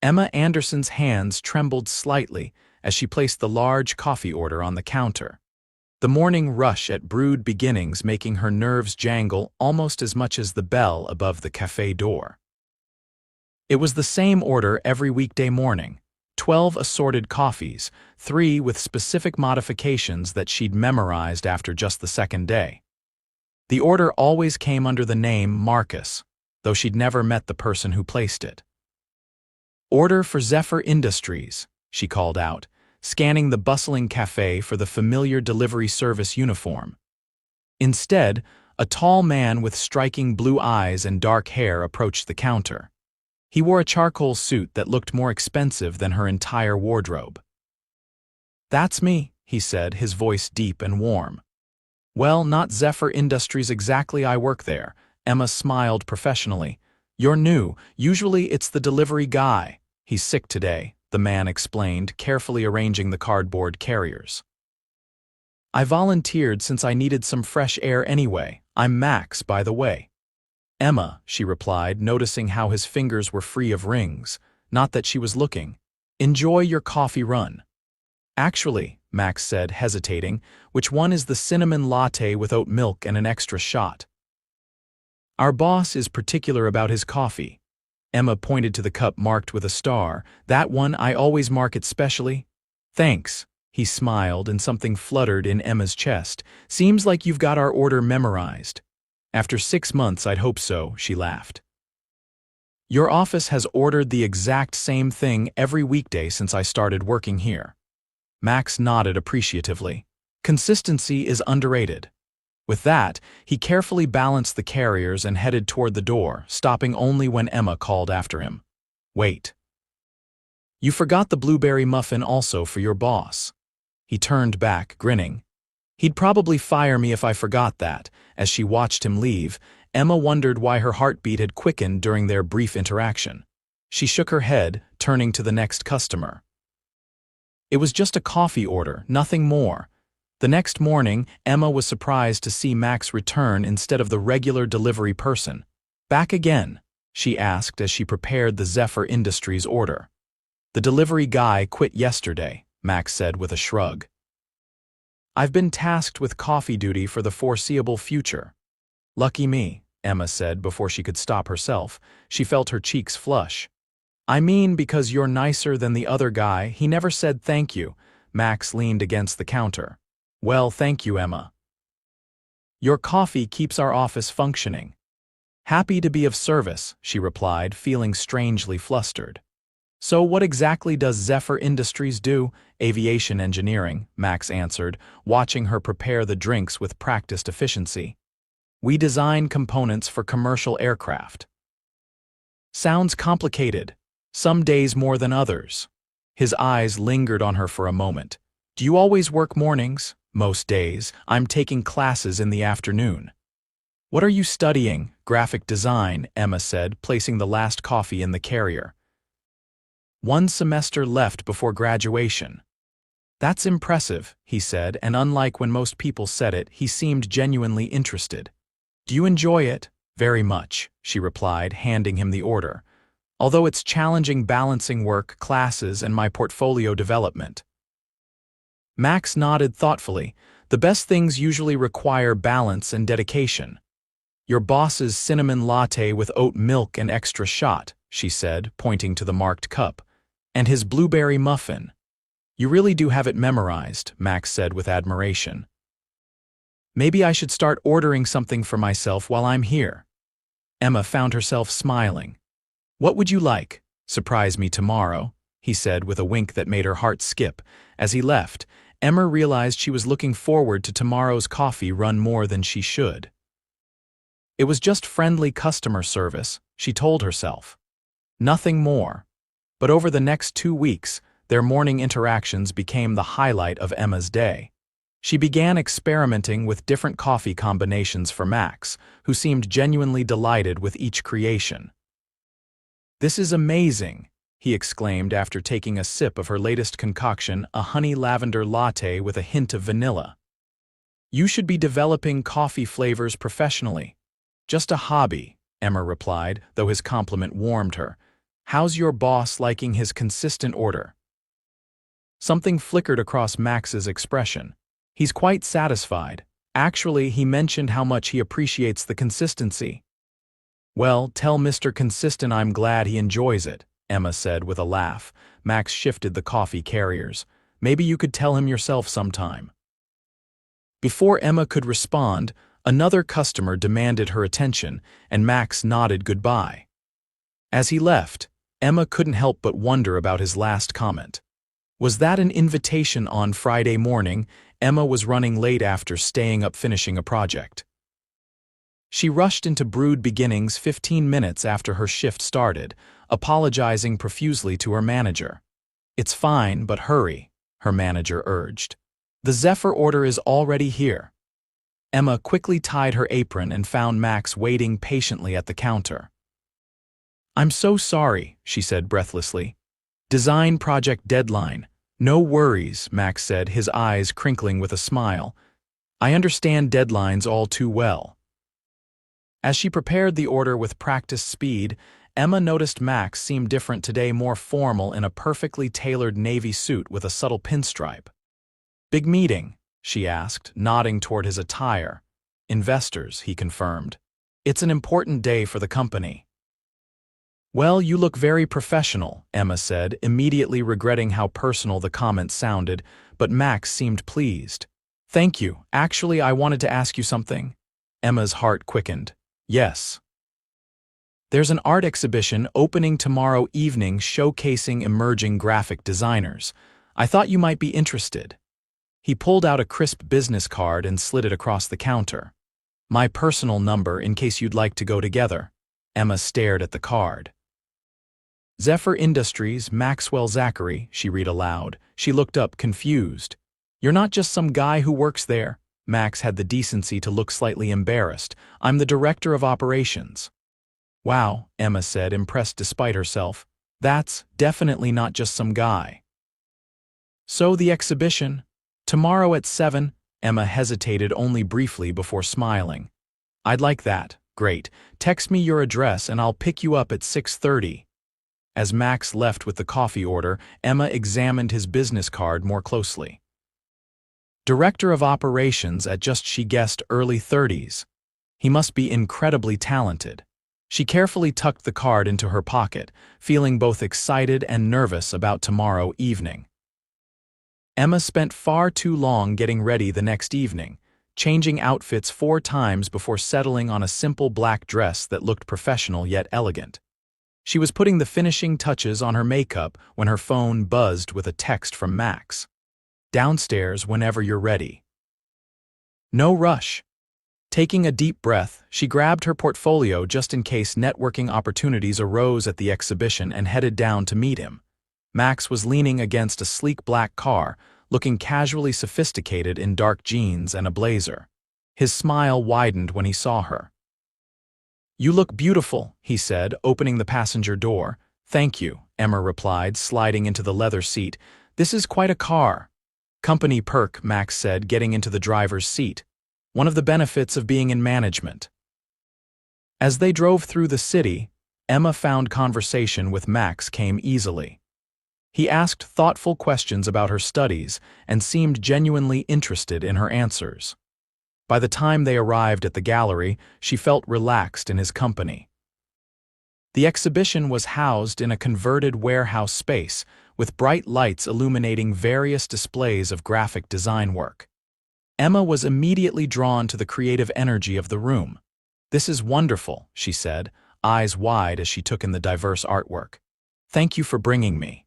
Emma Anderson's hands trembled slightly as she placed the large coffee order on the counter. The morning rush at brewed beginnings making her nerves jangle almost as much as the bell above the café door. It was the same order every weekday morning, 12 assorted coffees, 3 with specific modifications that she'd memorized after just the second day. The order always came under the name Marcus, though she'd never met the person who placed it. "Order for Zephyr Industries," she called out, scanning the bustling café for the familiar delivery service uniform. Instead, a tall man with striking blue eyes and dark hair approached the counter. He wore a charcoal suit that looked more expensive than her entire wardrobe. "That's me," he said, his voice deep and warm. "Well, not Zephyr Industries exactly, I work there." Emma smiled professionally. "You're new. Usually it's the delivery guy. He's sick today," the man explained, carefully arranging the cardboard carriers. "I volunteered since I needed some fresh air anyway. I'm Max, by the way." "Emma," she replied, noticing how his fingers were free of rings. Not that she was looking. "Enjoy your coffee run." "Actually," Max said, hesitating, "which one is the cinnamon latte with oat milk and an extra shot?" "Our boss is particular about his coffee." Emma pointed to the cup marked with a star. "That one, I always mark it specially." "Thanks." He smiled and something fluttered in Emma's chest. "Seems like you've got our order memorized." "After 6 months, I'd hope so," she laughed. "Your office has ordered the exact same thing every weekday since I started working here." Max nodded appreciatively. "Consistency is underrated." With that, he carefully balanced the carriers and headed toward the door, stopping only when Emma called after him. "Wait. You forgot the blueberry muffin also for your boss." He turned back, grinning. "He'd probably fire me if I forgot that." As she watched him leave, Emma wondered why her heartbeat had quickened during their brief interaction. She shook her head, turning to the next customer. It was just a coffee order, nothing more. The next morning, Emma was surprised to see Max return instead of the regular delivery person. "Back again?" she asked as she prepared the Zephyr Industries order. "The delivery guy quit yesterday," Max said with a shrug. "I've been tasked with coffee duty for the foreseeable future." "Lucky me," Emma said before she could stop herself. She felt her cheeks flush. "I mean because you're nicer than the other guy. He never said thank you." Max leaned against the counter. "Well, thank you, Emma. Your coffee keeps our office functioning." "Happy to be of service," she replied, feeling strangely flustered. "So what exactly does Zephyr Industries do?" "Aviation engineering," Max answered, watching her prepare the drinks with practiced efficiency. "We design components for commercial aircraft." "Sounds complicated. Some days more than others." His eyes lingered on her for a moment. "Do you always work mornings?" "Most days. I'm taking classes in the afternoon." "What are you studying?" "Graphic design," Emma said, placing the last coffee in the carrier. "1 semester left before graduation." "That's impressive," he said, and unlike when most people said it, he seemed genuinely interested. "Do you enjoy it?" "Very much," she replied, handing him the order. "Although it's challenging balancing work, classes, and my portfolio development." Max nodded thoughtfully. "The best things usually require balance and dedication." "Your boss's cinnamon latte with oat milk and extra shot," she said, pointing to the marked cup. "And his blueberry muffin." "You really do have it memorized," Max said with admiration. "Maybe I should start ordering something for myself while I'm here." Emma found herself smiling. "What would you like?" "Surprise me tomorrow," he said with a wink that made her heart skip. As he left, Emma realized she was looking forward to tomorrow's coffee run more than she should. It was just friendly customer service, she told herself. Nothing more. But over the next 2 weeks, their morning interactions became the highlight of Emma's day. She began experimenting with different coffee combinations for Max, who seemed genuinely delighted with each creation. "This is amazing," he exclaimed after taking a sip of her latest concoction, a honey lavender latte with a hint of vanilla. "You should be developing coffee flavors professionally." "Just a hobby," Emma replied, though his compliment warmed her. How's your boss liking his consistent order? Something flickered across Max's expression. He's quite satisfied. Actually, he mentioned how much he appreciates the consistency. Well, tell Mr. Consistent I'm glad he enjoys it, Emma said with a laugh. Max shifted the coffee carriers. Maybe you could tell him yourself sometime. Before Emma could respond, another customer demanded her attention, and Max nodded goodbye. As he left, Emma couldn't help but wonder about his last comment. Was that an invitation on Friday morning? Emma was running late after staying up finishing a project. She rushed into Brood Beginnings 15 minutes after her shift started, apologizing profusely to her manager. It's fine, but hurry, her manager urged. The Zephyr order is already here. Emma quickly tied her apron and found Max waiting patiently at the counter. I'm so sorry, she said breathlessly. Design project deadline. No worries, Max said, his eyes crinkling with a smile. I understand deadlines all too well. As she prepared the order with practiced speed, Emma noticed Max seemed different today, more formal in a perfectly tailored navy suit with a subtle pinstripe. Big meeting, she asked, nodding toward his attire. Investors, he confirmed. It's an important day for the company. Well, you look very professional, Emma said, immediately regretting how personal the comment sounded, but Max seemed pleased. Thank you. Actually, I wanted to ask you something. Emma's heart quickened. Yes. There's an art exhibition opening tomorrow evening showcasing emerging graphic designers. I thought you might be interested. He pulled out a crisp business card and slid it across the counter. My personal number in case you'd like to go together. Emma stared at the card. Zephyr Industries, Maxwell Zachary, she read aloud. She looked up, confused. You're not just some guy who works there. Max had the decency to look slightly embarrassed. I'm the director of operations. Wow, Emma said, impressed despite herself. That's definitely not just some guy. So the exhibition? Tomorrow at 7, Emma hesitated only briefly before smiling. I'd like that. Great. Text me your address and I'll pick you up at 6:30. As Max left with the coffee order, Emma examined his business card more closely. Director of Operations at just, she guessed, early 30s. He must be incredibly talented. She carefully tucked the card into her pocket, feeling both excited and nervous about tomorrow evening. Emma spent far too long getting ready the next evening, changing outfits 4 times before settling on a simple black dress that looked professional yet elegant. She was putting the finishing touches on her makeup when her phone buzzed with a text from Max. Downstairs whenever you're ready. No rush. Taking a deep breath, she grabbed her portfolio just in case networking opportunities arose at the exhibition and headed down to meet him. Max was leaning against a sleek black car, looking casually sophisticated in dark jeans and a blazer. His smile widened when he saw her. You look beautiful, he said, opening the passenger door. Thank you, Emma replied, sliding into the leather seat. This is quite a car. Company perk, Max said, getting into the driver's seat. One of the benefits of being in management. As they drove through the city, Emma found conversation with Max came easily. He asked thoughtful questions about her studies and seemed genuinely interested in her answers. By the time they arrived at the gallery, she felt relaxed in his company. The exhibition was housed in a converted warehouse space, with bright lights illuminating various displays of graphic design work. Emma was immediately drawn to the creative energy of the room. This is wonderful, she said, eyes wide as she took in the diverse artwork. Thank you for bringing me.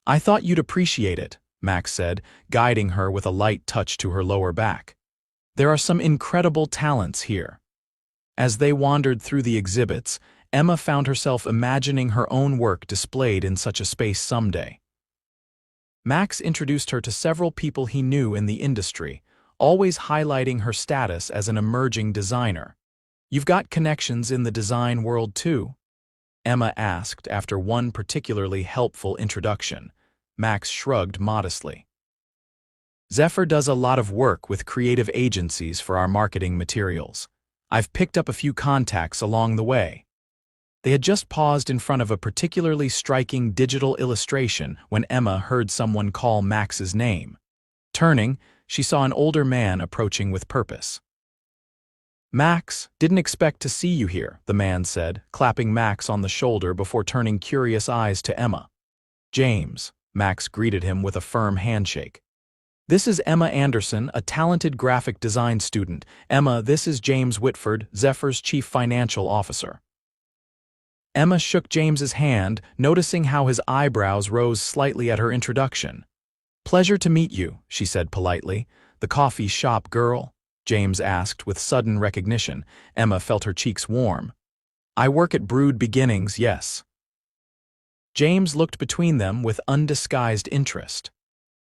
I thought you'd appreciate it, Max said, guiding her with a light touch to her lower back. There are some incredible talents here. As they wandered through the exhibits, Emma found herself imagining her own work displayed in such a space someday. Max introduced her to several people he knew in the industry, always highlighting her status as an emerging designer. You've got connections in the design world too? Emma asked after one particularly helpful introduction. Max shrugged modestly. Zephyr does a lot of work with creative agencies for our marketing materials. I've picked up a few contacts along the way. They had just paused in front of a particularly striking digital illustration when Emma heard someone call Max's name. Turning, she saw an older man approaching with purpose. "Max, didn't expect to see you here," the man said, clapping Max on the shoulder before turning curious eyes to Emma. "James," Max greeted him with a firm handshake. "This is Emma Anderson, a talented graphic design student. Emma, this is James Whitford, Zephyr's chief financial officer." Emma shook James's hand, noticing how his eyebrows rose slightly at her introduction. "Pleasure to meet you," she said politely. "The coffee shop girl?" James asked with sudden recognition. Emma felt her cheeks warm. "I work at Brood Beginnings, yes." James looked between them with undisguised interest.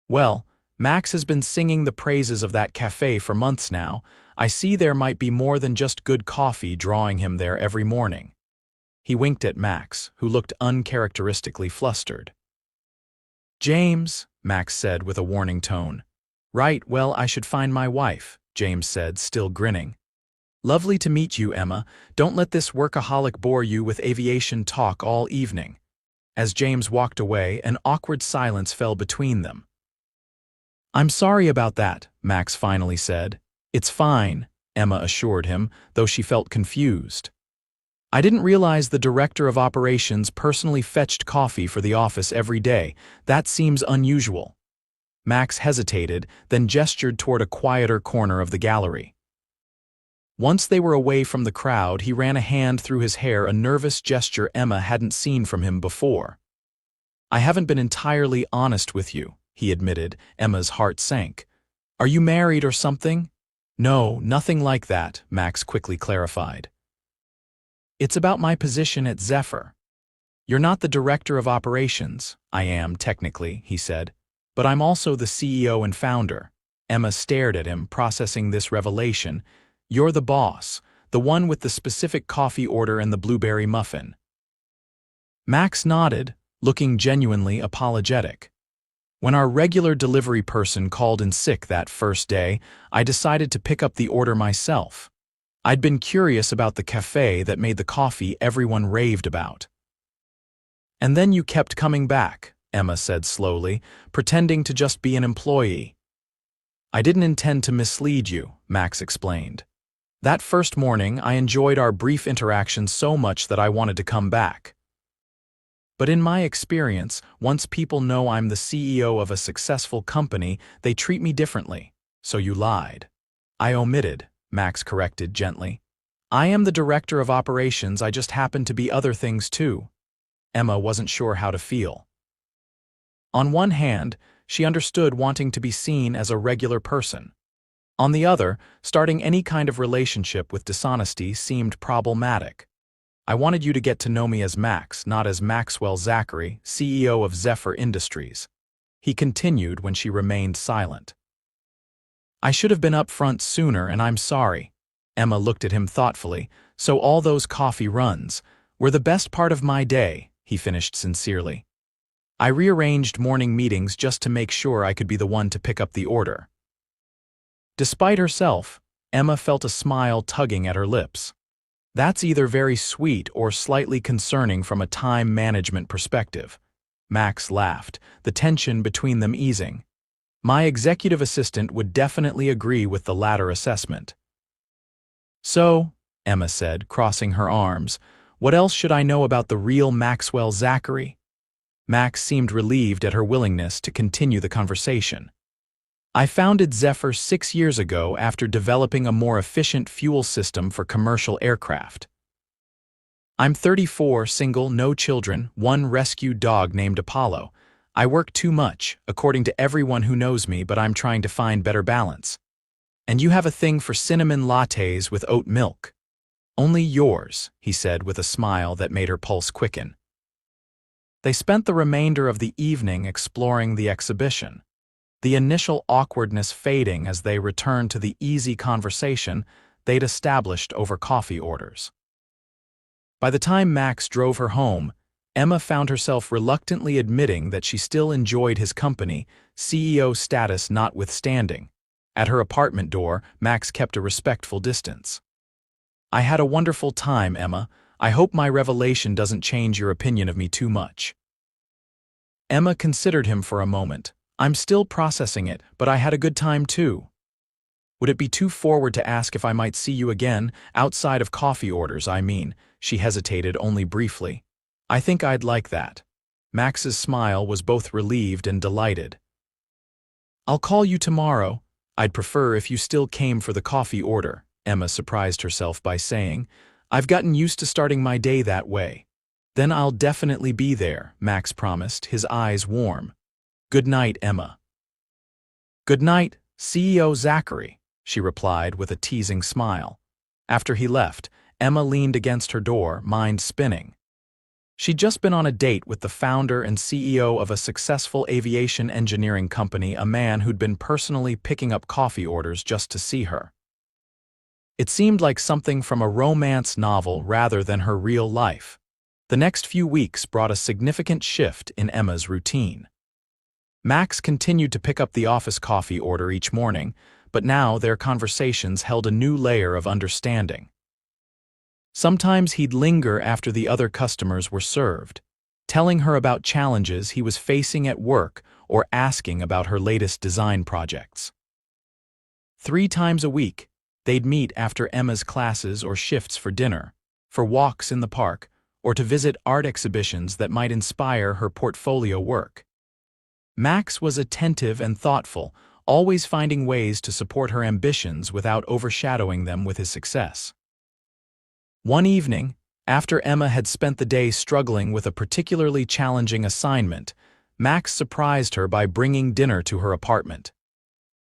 "Well, Max has been singing the praises of that café for months now. I see there might be more than just good coffee drawing him there every morning." He winked at Max, who looked uncharacteristically flustered. "James," Max said with a warning tone. "Right, well, I should find my wife," James said, still grinning. "Lovely to meet you, Emma. Don't let this workaholic bore you with aviation talk all evening." As James walked away, an awkward silence fell between them. "I'm sorry about that," Max finally said. "It's fine," Emma assured him, though she felt confused. "I didn't realize the director of operations personally fetched coffee for the office every day. That seems unusual." Max hesitated, then gestured toward a quieter corner of the gallery. Once they were away from the crowd, he ran a hand through his hair, a nervous gesture Emma hadn't seen from him before. "I haven't been entirely honest with you," he admitted. Emma's heart sank. "Are you married or something?" "No, nothing like that," Max quickly clarified. "It's about my position at Zephyr. You're not the director of operations." "I am, technically," he said. "But I'm also the CEO and founder." Emma stared at him, processing this revelation. "You're the boss, the one with the specific coffee order and the blueberry muffin." Max nodded, looking genuinely apologetic. "When our regular delivery person called in sick that first day, I decided to pick up the order myself. I'd been curious about the café that made the coffee everyone raved about." "And then you kept coming back," Emma said slowly, "pretending to just be an employee." "I didn't intend to mislead you," Max explained. "That first morning, I enjoyed our brief interaction so much that I wanted to come back. But in my experience, once people know I'm the CEO of a successful company, they treat me differently. So you lied." "I omitted," Max corrected gently. "I am the director of operations, I just happen to be other things too." Emma wasn't sure how to feel. On one hand, she understood wanting to be seen as a regular person. On the other, starting any kind of relationship with dishonesty seemed problematic. "I wanted you to get to know me as Max, not as Maxwell Zachary, CEO of Zephyr Industries," he continued when she remained silent. "I should have been upfront sooner, and I'm sorry." Emma looked at him thoughtfully. "So all those coffee runs were the best part of my day," he finished sincerely. "I rearranged morning meetings just to make sure I could be the one to pick up the order." Despite herself, Emma felt a smile tugging at her lips. "That's either very sweet or slightly concerning from a time management perspective." Max laughed, the tension between them easing. "My executive assistant would definitely agree with the latter assessment." "So," Emma said, crossing her arms, "what else should I know about the real Maxwell Zachary?" Max seemed relieved at her willingness to continue the conversation. "I founded Zephyr 6 years ago after developing a more efficient fuel system for commercial aircraft. I'm 34, single, no children, one rescued dog named Apollo. I work too much, according to everyone who knows me, but I'm trying to find better balance. And you have a thing for cinnamon lattes with oat milk." "Only yours," he said with a smile that made her pulse quicken. They spent the remainder of the evening exploring the exhibition, the initial awkwardness fading as they returned to the easy conversation they'd established over coffee orders. By the time Max drove her home, Emma found herself reluctantly admitting that she still enjoyed his company, CEO status notwithstanding. At her apartment door, Max kept a respectful distance. "I had a wonderful time, Emma. I hope my revelation doesn't change your opinion of me too much." Emma considered him for a moment. "I'm still processing it, but I had a good time too." "Would it be too forward to ask if I might see you again, outside of coffee orders, I mean?" She hesitated only briefly. "I think I'd like that." Max's smile was both relieved and delighted. "I'll call you tomorrow. I'd prefer if you still came for the coffee order," Emma surprised herself by saying. "I've gotten used to starting my day that way." "Then I'll definitely be there," Max promised, his eyes warm. "Good night, Emma." "Good night, CEO Zachary," she replied with a teasing smile. After he left, Emma leaned against her door, mind spinning. She'd just been on a date with the founder and CEO of a successful aviation engineering company, a man who'd been personally picking up coffee orders just to see her. It seemed like something from a romance novel rather than her real life. The next few weeks brought a significant shift in Emma's routine. Max continued to pick up the office coffee order each morning, but now their conversations held a new layer of understanding. Sometimes he'd linger after the other customers were served, telling her about challenges he was facing at work or asking about her latest design projects. 3 times a week, they'd meet after Emma's classes or shifts for dinner, for walks in the park, or to visit art exhibitions that might inspire her portfolio work. Max was attentive and thoughtful, always finding ways to support her ambitions without overshadowing them with his success. One evening, after Emma had spent the day struggling with a particularly challenging assignment, Max surprised her by bringing dinner to her apartment.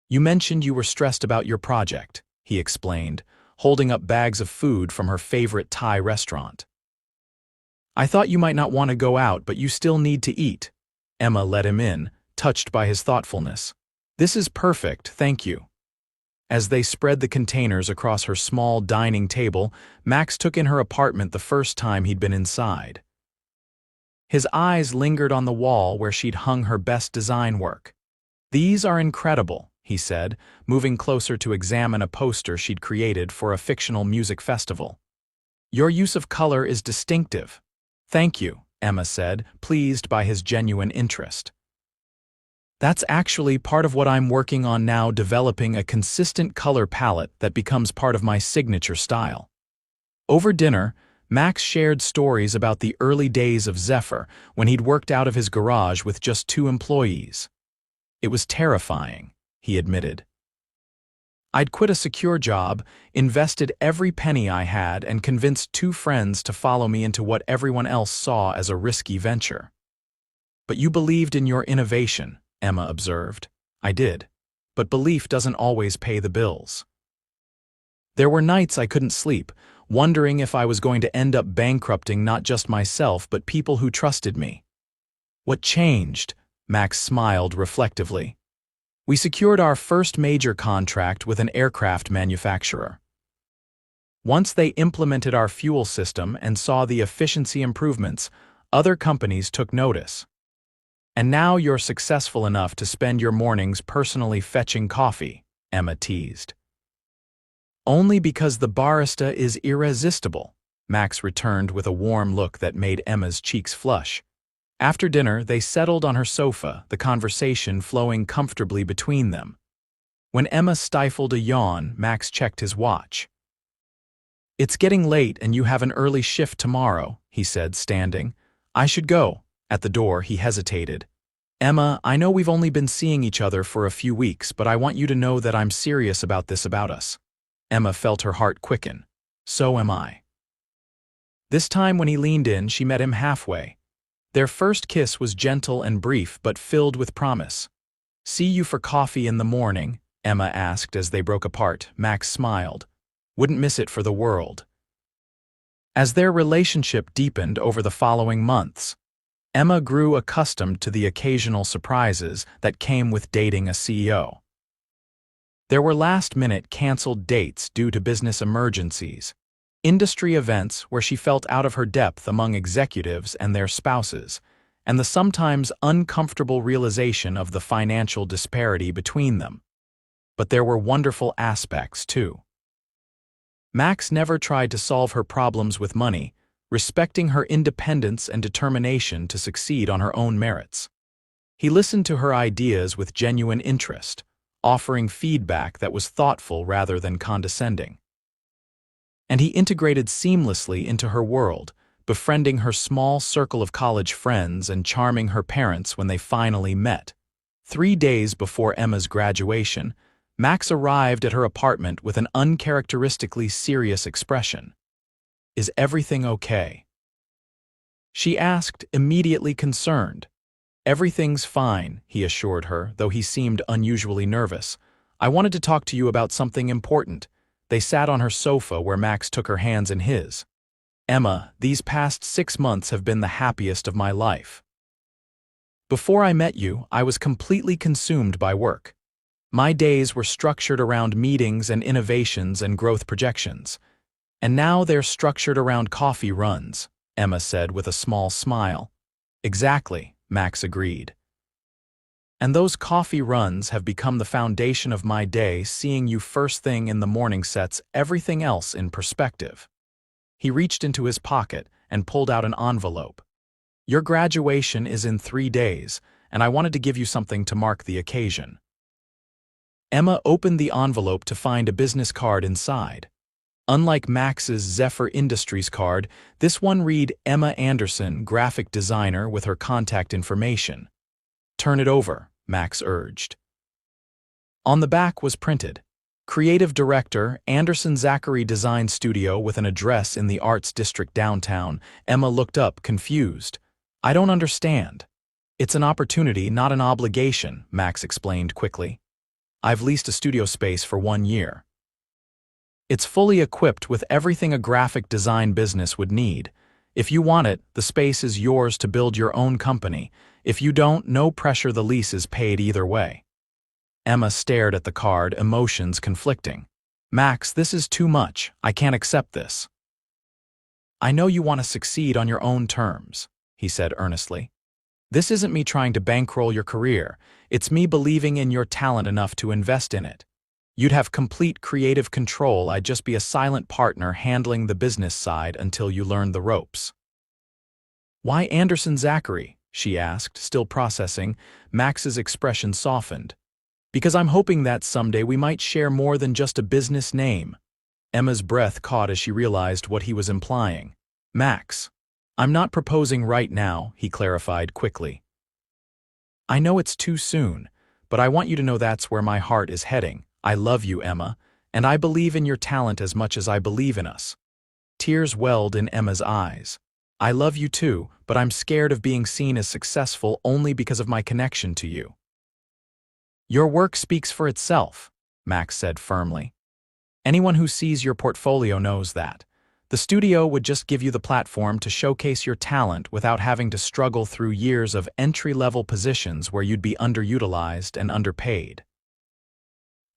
"You mentioned you were stressed about your project," he explained, holding up bags of food from her favorite Thai restaurant. "I thought you might not want to go out, but you still need to eat." Emma let him in, touched by his thoughtfulness. "This is perfect, thank you." As they spread the containers across her small dining table, Max took in her apartment the first time he'd been inside. His eyes lingered on the wall where she'd hung her best design work. "These are incredible," he said, moving closer to examine a poster she'd created for a fictional music festival. "Your use of color is distinctive." "Thank you," Emma said, pleased by his genuine interest. "That's actually part of what I'm working on now, developing a consistent color palette that becomes part of my signature style." Over dinner, Max shared stories about the early days of Zephyr when he'd worked out of his garage with just 2 employees. "It was terrifying," he admitted. "I'd quit a secure job, invested every penny I had, and convinced 2 friends to follow me into what everyone else saw as a risky venture." "But you believed in your innovation," Emma observed. "I did. But belief doesn't always pay the bills." "There were nights I couldn't sleep, wondering if I was going to end up bankrupting not just myself but people who trusted me." "What changed?" Max smiled reflectively. "We secured our first major contract with an aircraft manufacturer. Once they implemented our fuel system and saw the efficiency improvements, other companies took notice. And now you're successful enough to spend your mornings personally fetching coffee," Emma teased. "Only because the barista is irresistible," Max returned with a warm look that made Emma's cheeks flush. After dinner, they settled on her sofa, the conversation flowing comfortably between them. When Emma stifled a yawn, Max checked his watch. "It's getting late and you have an early shift tomorrow," he said, standing. "I should go." At the door, he hesitated. "Emma, I know we've only been seeing each other for a few weeks, but I want you to know that I'm serious about this about us." Emma felt her heart quicken. "So am I." This time when he leaned in, she met him halfway. Their first kiss was gentle and brief but filled with promise. "See you for coffee in the morning?" Emma asked as they broke apart. Max smiled. "Wouldn't miss it for the world." As their relationship deepened over the following months, Emma grew accustomed to the occasional surprises that came with dating a CEO. There were last-minute canceled dates due to business emergencies, industry events where she felt out of her depth among executives and their spouses, and the sometimes uncomfortable realization of the financial disparity between them. But there were wonderful aspects, too. Max never tried to solve her problems with money. respecting her independence and determination to succeed on her own merits. He listened to her ideas with genuine interest, offering feedback that was thoughtful rather than condescending. And he integrated seamlessly into her world, befriending her small circle of college friends and charming her parents when they finally met. 3 days before Emma's graduation, Max arrived at her apartment with an uncharacteristically serious expression. "Is everything okay?" she asked, immediately concerned. "Everything's fine," he assured her, though he seemed unusually nervous. "I wanted to talk to you about something important." They sat on her sofa where Max took her hands in his. "Emma, these past 6 months have been the happiest of my life. Before I met you, I was completely consumed by work. My days were structured around meetings and innovations and growth projections. And now they're structured around coffee runs," Emma said with a small smile. "Exactly," Max agreed. "And those coffee runs have become the foundation of my day. Seeing you first thing in the morning sets everything else in perspective." He reached into his pocket and pulled out an envelope. "Your graduation is in 3 days, and I wanted to give you something to mark the occasion." Emma opened the envelope to find a business card inside. Unlike Max's Zephyr Industries card, this one read Emma Anderson, graphic designer, with her contact information. "Turn it over," Max urged. On the back was printed, "Creative Director, Anderson Zachary Design Studio," with an address in the Arts District downtown. Emma looked up, confused. "I don't understand." "It's an opportunity, not an obligation," Max explained quickly. "I've leased a studio space for 1 year. It's fully equipped with everything a graphic design business would need. If you want it, the space is yours to build your own company. If you don't, no pressure, the lease is paid either way." Emma stared at the card, emotions conflicting. "Max, this is too much. I can't accept this." "I know you want to succeed on your own terms," he said earnestly. "This isn't me trying to bankroll your career. It's me believing in your talent enough to invest in it. You'd have complete creative control. I'd just be a silent partner handling the business side until you learn the ropes." "Why Anderson Zachary?" she asked, still processing. Max's expression softened. "Because I'm hoping that someday we might share more than just a business name." Emma's breath caught as she realized what he was implying. "Max, I'm not proposing right now," he clarified quickly. "I know it's too soon, but I want you to know that's where my heart is heading. I love you, Emma, and I believe in your talent as much as I believe in us." Tears welled in Emma's eyes. "I love you too, but I'm scared of being seen as successful only because of my connection to you." "Your work speaks for itself," Max said firmly. "Anyone who sees your portfolio knows that. The studio would just give you the platform to showcase your talent without having to struggle through years of entry-level positions where you'd be underutilized and underpaid."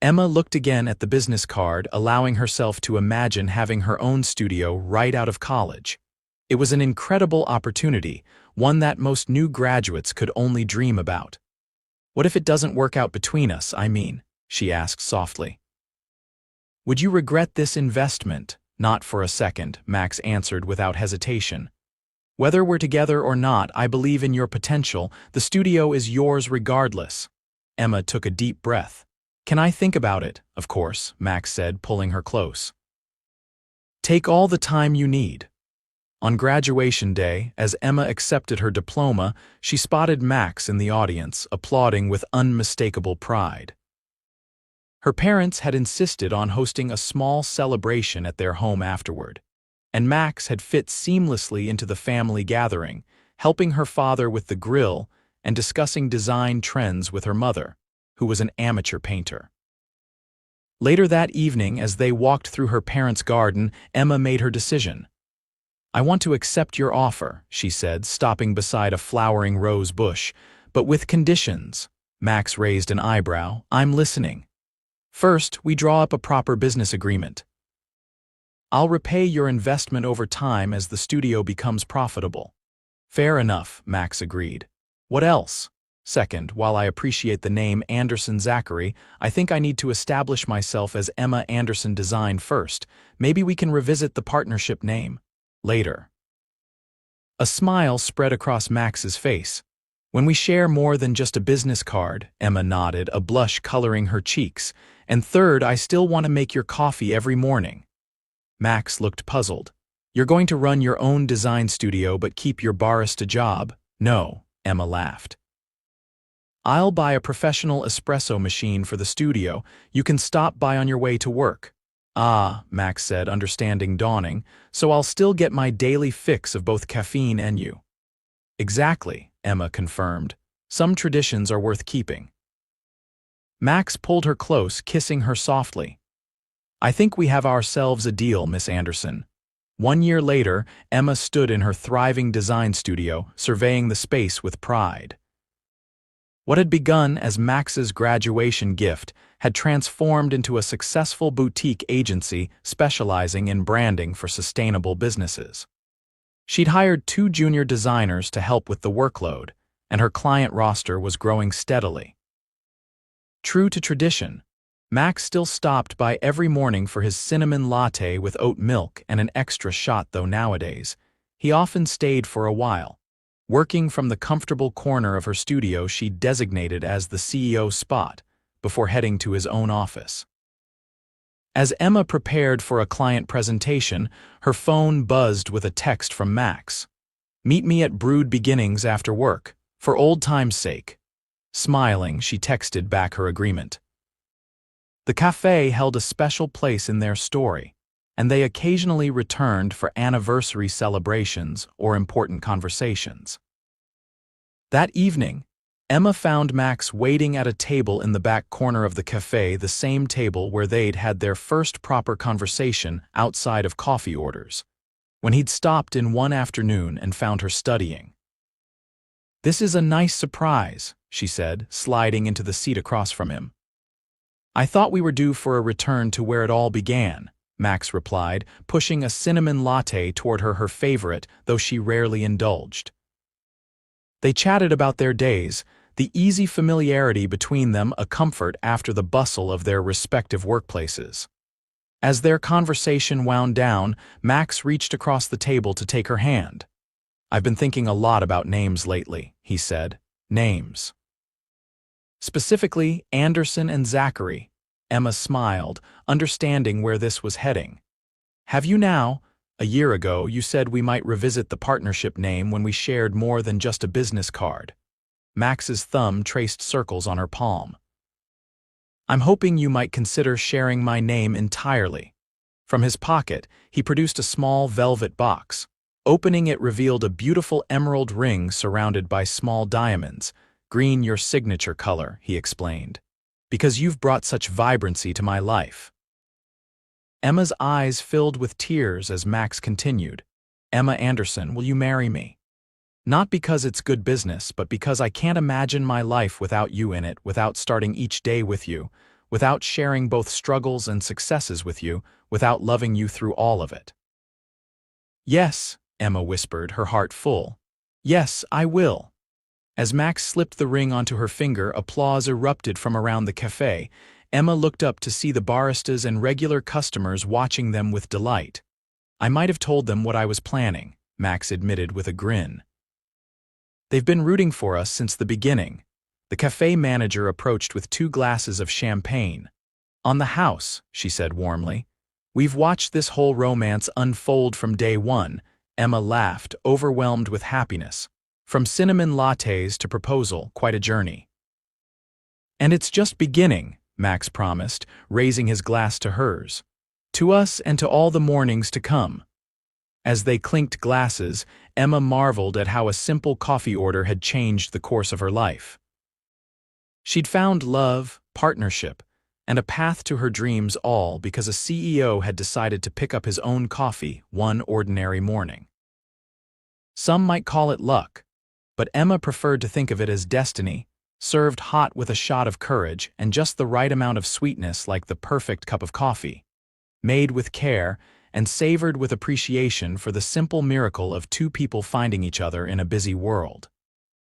Emma looked again at the business card, allowing herself to imagine having her own studio right out of college. It was an incredible opportunity, one that most new graduates could only dream about. "What if it doesn't work out between us, I mean?" she asked softly. "Would you regret this investment?" "Not for a second," Max answered without hesitation. "Whether we're together or not, I believe in your potential. The studio is yours regardless." Emma took a deep breath. "Can I think about it?" "Of course," Max said, pulling her close. "Take all the time you need." On graduation day, as Emma accepted her diploma, she spotted Max in the audience, applauding with unmistakable pride. Her parents had insisted on hosting a small celebration at their home afterward, and Max had fit seamlessly into the family gathering, helping her father with the grill and discussing design trends with her mother, who was an amateur painter. Later that evening, as they walked through her parents' garden, Emma made her decision. "I want to accept your offer," she said, stopping beside a flowering rose bush, "but with conditions." Max raised an eyebrow. "I'm listening." "First, we draw up a proper business agreement. I'll repay your investment over time as the studio becomes profitable." "Fair enough," Max agreed. "What else?" "Second, while I appreciate the name Anderson Zachary, I think I need to establish myself as Emma Anderson Design first. Maybe we can revisit the partnership name later." A smile spread across Max's face. When we share more than just a business card, Emma nodded, a blush coloring her cheeks. And third, I still want to make your coffee every morning. Max looked puzzled. You're going to run your own design studio but keep your barista job? No, Emma laughed. I'll buy a professional espresso machine for the studio. You can stop by on your way to work. Ah, Max said, understanding dawning, so I'll still get my daily fix of both caffeine and you. Exactly, Emma confirmed. Some traditions are worth keeping. Max pulled her close, kissing her softly. I think we have ourselves a deal, Miss Anderson. 1 year later, Emma stood in her thriving design studio, surveying the space with pride. What had begun as Max's graduation gift had transformed into a successful boutique agency specializing in branding for sustainable businesses. She'd hired 2 junior designers to help with the workload, and her client roster was growing steadily. True to tradition, Max still stopped by every morning for his cinnamon latte with oat milk and an extra shot, though nowadays, he often stayed for a while, working from the comfortable corner of her studio she designated as the CEO spot, before heading to his own office. As Emma prepared for a client presentation, her phone buzzed with a text from Max. Meet me at Brood Beginnings after work, for old time's sake. Smiling, she texted back her agreement. The café held a special place in their story, and they occasionally returned for anniversary celebrations or important conversations. That evening, Emma found Max waiting at a table in the back corner of the café, the same table where they'd had their first proper conversation outside of coffee orders, when he'd stopped in one afternoon and found her studying. This is a nice surprise, she said, sliding into the seat across from him. I thought we were due for a return to where it all began, Max replied, pushing a cinnamon latte toward her favorite, though she rarely indulged. They chatted about their days, the easy familiarity between them a comfort after the bustle of their respective workplaces. As their conversation wound down, Max reached across the table to take her hand. I've been thinking a lot about names lately, he said. Names. Specifically, Anderson and Zachary. Emma smiled, understanding where this was heading. Have you now? A year ago, you said we might revisit the partnership name when we shared more than just a business card. Max's thumb traced circles on her palm. I'm hoping you might consider sharing my name entirely. From his pocket, he produced a small velvet box. Opening it revealed a beautiful emerald ring surrounded by small diamonds. Green, your signature color, he explained. Because you've brought such vibrancy to my life. Emma's eyes filled with tears as Max continued. Emma Anderson, will you marry me? Not because it's good business, but because I can't imagine my life without you in it, without starting each day with you, without sharing both struggles and successes with you, without loving you through all of it. Yes, Emma whispered, her heart full. Yes, I will. As Max slipped the ring onto her finger, applause erupted from around the café. Emma looked up to see the baristas and regular customers watching them with delight. I might have told them what I was planning, Max admitted with a grin. They've been rooting for us since the beginning. The café manager approached with 2 glasses of champagne. On the house, she said warmly. We've watched this whole romance unfold from day one. Emma laughed, overwhelmed with happiness. From cinnamon lattes to proposal, quite a journey. And it's just beginning, Max promised, raising his glass to hers. To us and to all the mornings to come. As they clinked glasses, Emma marveled at how a simple coffee order had changed the course of her life. She'd found love, partnership, and a path to her dreams, all because a CEO had decided to pick up his own coffee one ordinary morning. Some might call it luck, but Emma preferred to think of it as destiny, served hot with a shot of courage and just the right amount of sweetness, like the perfect cup of coffee, made with care and savored with appreciation for the simple miracle of 2 people finding each other in a busy world.